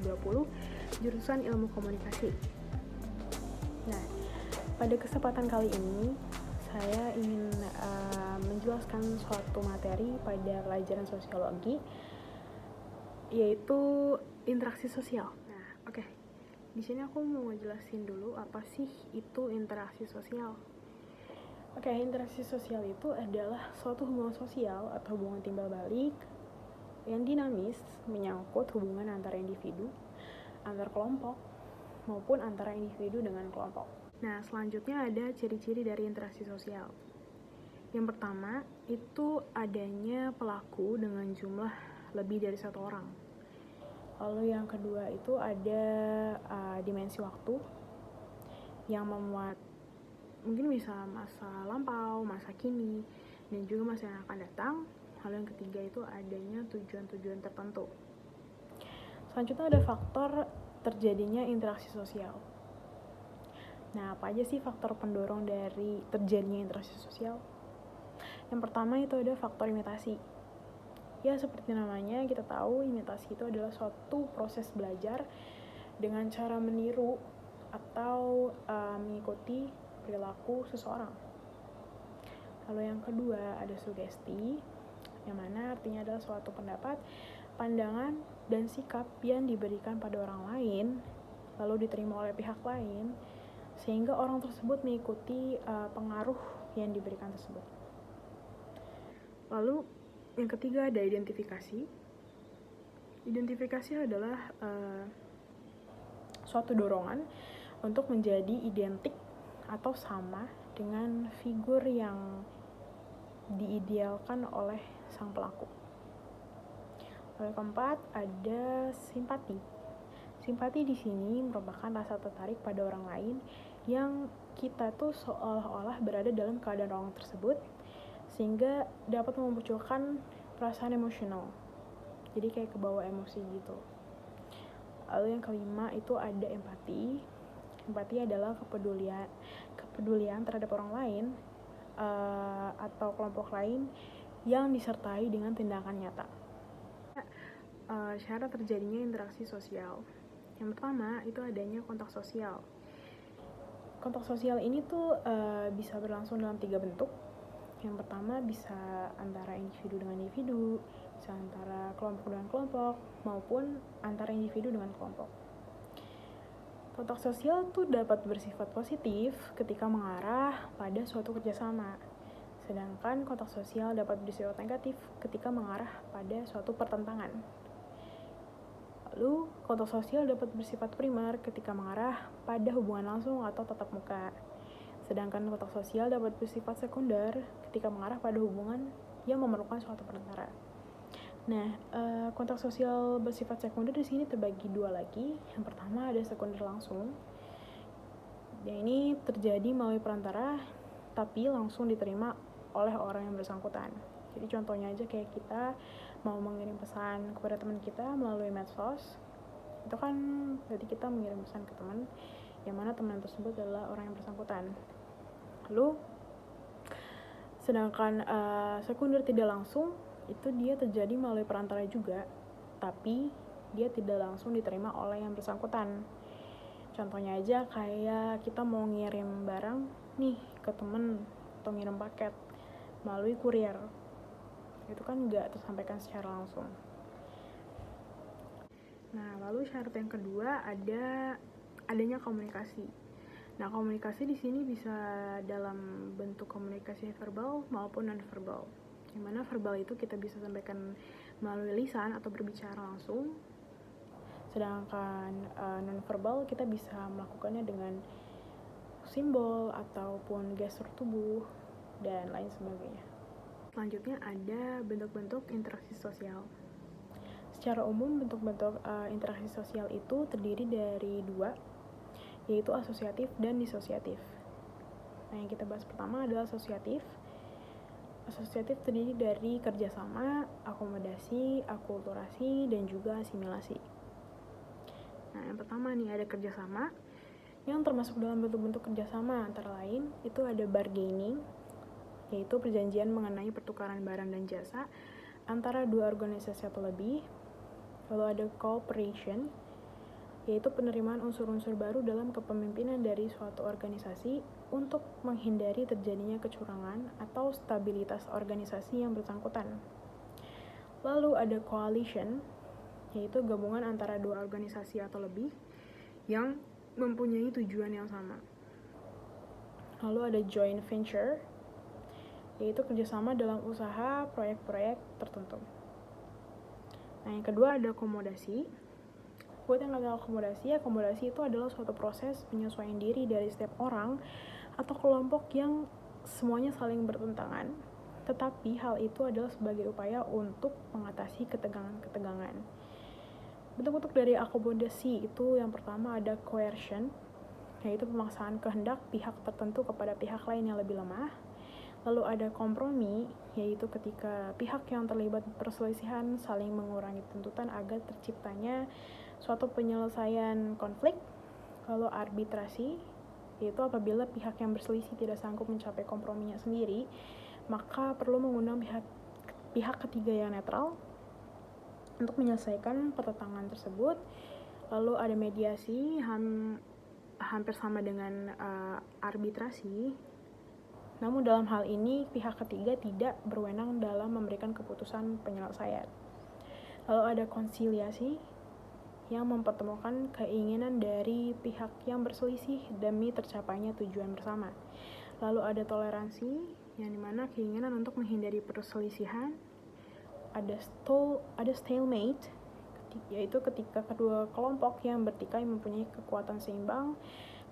2020, jurusan Ilmu Komunikasi. Nah, pada kesempatan kali ini saya ingin menjelaskan suatu materi pada pelajaran sosiologi, yaitu interaksi sosial. Nah, oke. Di sini aku mau ngejelasin dulu apa sih itu interaksi sosial. Oke, interaksi sosial itu adalah suatu hubungan sosial atau hubungan timbal balik yang dinamis menyangkut hubungan antara individu, antar kelompok, maupun antara individu dengan kelompok. Nah, selanjutnya ada ciri-ciri dari interaksi sosial. Yang pertama, itu adanya pelaku dengan jumlah lebih dari satu orang. Lalu yang kedua itu ada dimensi waktu yang memuat mungkin bisa masa lampau, masa kini, dan juga masa yang akan datang. Lalu yang ketiga itu adanya tujuan-tujuan tertentu. Selanjutnya ada faktor terjadinya interaksi sosial. Nah, apa aja sih faktor pendorong dari terjadinya interaksi sosial? Yang pertama itu ada faktor imitasi. Ya, seperti namanya kita tahu, imitasi itu adalah suatu proses belajar dengan cara meniru atau mengikuti perilaku seseorang. Lalu yang kedua ada sugesti, yang mana artinya adalah suatu pendapat, pandangan, dan sikap yang diberikan pada orang lain, lalu diterima oleh pihak lain, sehingga orang tersebut mengikuti pengaruh yang diberikan tersebut. Lalu yang ketiga ada identifikasi. Identifikasi adalah suatu dorongan untuk menjadi identik atau sama dengan figur yang diidealkan oleh sang pelaku. Lalu keempat ada simpati. Simpati di sini merupakan rasa tertarik pada orang lain yang kita tuh seolah-olah berada dalam keadaan orang tersebut, sehingga dapat memunculkan perasaan emosional. Jadi kayak kebawa emosi gitu. Lalu yang kelima itu ada empati. Empati adalah kepedulian terhadap orang lain atau kelompok lain yang disertai dengan tindakan nyata. Syarat terjadinya interaksi sosial. Yang pertama itu adanya kontak sosial. Kontak sosial ini tuh bisa berlangsung dalam 3 bentuk. Yang pertama bisa antara individu dengan individu, bisa antara kelompok dengan kelompok, maupun antara individu dengan kelompok. Kontak sosial tuh dapat bersifat positif ketika mengarah pada suatu kerjasama. Sedangkan kontak sosial dapat bersifat negatif ketika mengarah pada suatu pertentangan. Lalu, kontak sosial dapat bersifat primer ketika mengarah pada hubungan langsung atau tatap muka. Sedangkan kontak sosial dapat bersifat sekunder ketika mengarah pada hubungan yang memerlukan suatu perantara. Nah, kontak sosial bersifat sekunder di sini terbagi 2 lagi. Yang pertama ada sekunder langsung. Yang ini terjadi melalui perantara, tapi langsung diterima oleh orang yang bersangkutan. Jadi contohnya aja kayak kita mau mengirim pesan kepada teman kita melalui medsos. Itu kan berarti kita mengirim pesan ke teman, yang mana teman tersebut adalah orang yang bersangkutan. Lalu, sedangkan sekunder tidak langsung itu dia terjadi melalui perantara juga, tapi dia tidak langsung diterima oleh yang bersangkutan. Contohnya aja kayak kita mau ngirim barang nih ke temen atau ngirim paket melalui kurir, itu kan nggak tersampaikan secara langsung. Nah, lalu syarat yang kedua adanya komunikasi. Nah, komunikasi di sini bisa dalam bentuk komunikasi verbal maupun non-verbal. Yang mana verbal itu kita bisa sampaikan melalui lisan atau berbicara langsung. Sedangkan non-verbal kita bisa melakukannya dengan simbol ataupun gestur tubuh dan lain sebagainya. Selanjutnya ada bentuk-bentuk interaksi sosial. Secara umum bentuk-bentuk interaksi sosial itu terdiri dari 2, yaitu asosiatif dan disosiatif. Nah, yang kita bahas pertama adalah asosiatif. Asosiatif terdiri dari kerjasama, akomodasi, akulturasi, dan juga asimilasi. Nah, yang pertama nih ada kerjasama, yang termasuk dalam bentuk-bentuk kerjasama antara lain itu ada bargaining, yaitu perjanjian mengenai pertukaran barang dan jasa antara 2 organisasi atau lebih. Lalu ada cooperation, yaitu penerimaan unsur-unsur baru dalam kepemimpinan dari suatu organisasi untuk menghindari terjadinya kecurangan atau stabilitas organisasi yang bersangkutan. Lalu ada coalition, yaitu gabungan antara dua organisasi atau lebih yang mempunyai tujuan yang sama. Lalu ada joint venture, yaitu kerjasama dalam usaha proyek-proyek tertentu. Nah, yang kedua ada akomodasi. Buat yang nggak tahu akomodasi itu adalah suatu proses penyesuaian diri dari setiap orang atau kelompok yang semuanya saling bertentangan, tetapi hal itu adalah sebagai upaya untuk mengatasi ketegangan-ketegangan. Bentuk-bentuk dari akomodasi itu yang pertama ada coercion, yaitu pemaksaan kehendak pihak tertentu kepada pihak lain yang lebih lemah. Lalu ada kompromi, yaitu ketika pihak yang terlibat perselisihan saling mengurangi tuntutan agar terciptanya suatu penyelesaian konflik. Lalu arbitrasi, yaitu apabila pihak yang berselisih tidak sanggup mencapai komprominya sendiri, maka perlu mengundang pihak ketiga yang netral untuk menyelesaikan pertentangan tersebut. Lalu ada mediasi, hampir sama dengan arbitrasi. Namun dalam hal ini pihak ketiga tidak berwenang dalam memberikan keputusan penyelesaian. Lalu ada konsiliasi yang mempertemukan keinginan dari pihak yang berselisih demi tercapainya tujuan bersama. Lalu ada toleransi yang dimana keinginan untuk menghindari perselisihan. Ada stalemate, yaitu ketika kedua kelompok yang bertikai mempunyai kekuatan seimbang.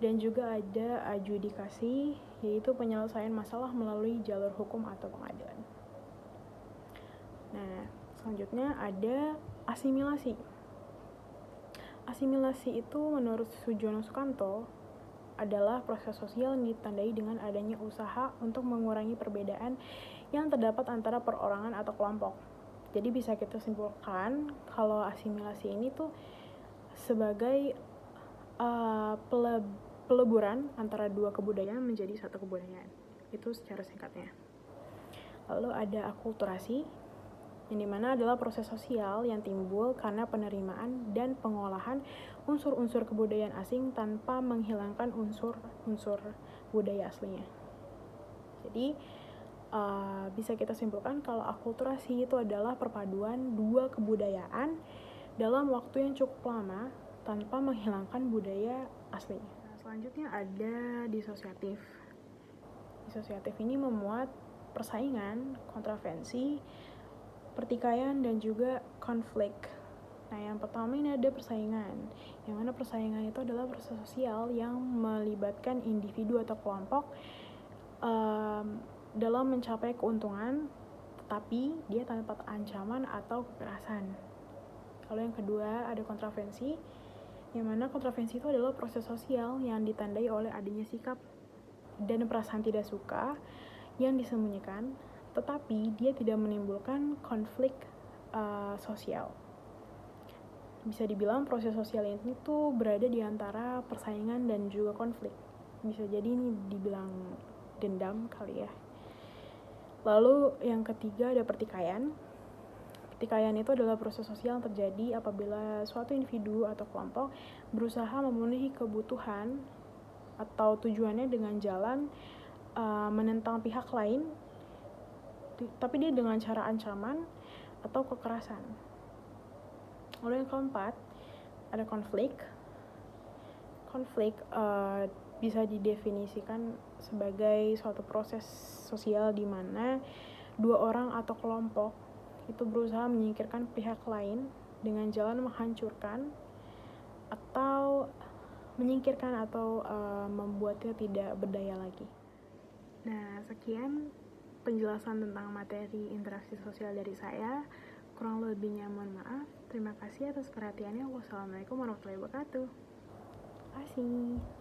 Dan juga ada adjudikasi, yaitu penyelesaian masalah melalui jalur hukum atau pengadilan. Nah, selanjutnya ada asimilasi. Asimilasi itu menurut Sujono Sukanto adalah proses sosial yang ditandai dengan adanya usaha untuk mengurangi perbedaan yang terdapat antara perorangan atau kelompok. Jadi bisa kita simpulkan kalau asimilasi ini tuh sebagai peleburan antara dua kebudayaan menjadi satu kebudayaan. Itu secara singkatnya. Lalu ada akulturasi, yang dimana adalah proses sosial yang timbul karena penerimaan dan pengolahan unsur-unsur kebudayaan asing tanpa menghilangkan unsur-unsur budaya aslinya. Jadi bisa kita simpulkan kalau akulturasi itu adalah perpaduan dua kebudayaan dalam waktu yang cukup lama tanpa menghilangkan budaya aslinya. Selanjutnya ada disosiatif. Disosiatif ini memuat persaingan, kontravensi, pertikaian, dan juga konflik. Nah, yang pertama ini ada persaingan. Yang mana persaingan itu adalah proses sosial yang melibatkan individu atau kelompok dalam mencapai keuntungan, tetapi dia tanpa ancaman atau kekerasan. Lalu yang kedua ada kontravensi, yang mana kontravensi itu adalah proses sosial yang ditandai oleh adanya sikap dan perasaan tidak suka yang disembunyikan, tetapi dia tidak menimbulkan konflik sosial. Bisa dibilang proses sosial ini tuh berada di antara persaingan dan juga konflik. Bisa jadi ini dibilang dendam kali ya. Lalu yang ketiga ada pertikaian. Pertikaian itu adalah proses sosial yang terjadi apabila suatu individu atau kelompok berusaha memenuhi kebutuhan atau tujuannya dengan jalan menentang pihak lain, tapi dia dengan cara ancaman atau kekerasan. Lalu yang keempat ada konflik. Konflik bisa didefinisikan sebagai suatu proses sosial di mana dua orang atau kelompok itu berusaha menyingkirkan pihak lain dengan jalan menghancurkan atau menyingkirkan atau membuatnya tidak berdaya lagi. Nah, sekian penjelasan tentang materi interaksi sosial dari saya. Kurang lebihnya mohon maaf. Terima kasih atas perhatiannya. Wassalamualaikum warahmatullahi wabarakatuh. Terima kasih.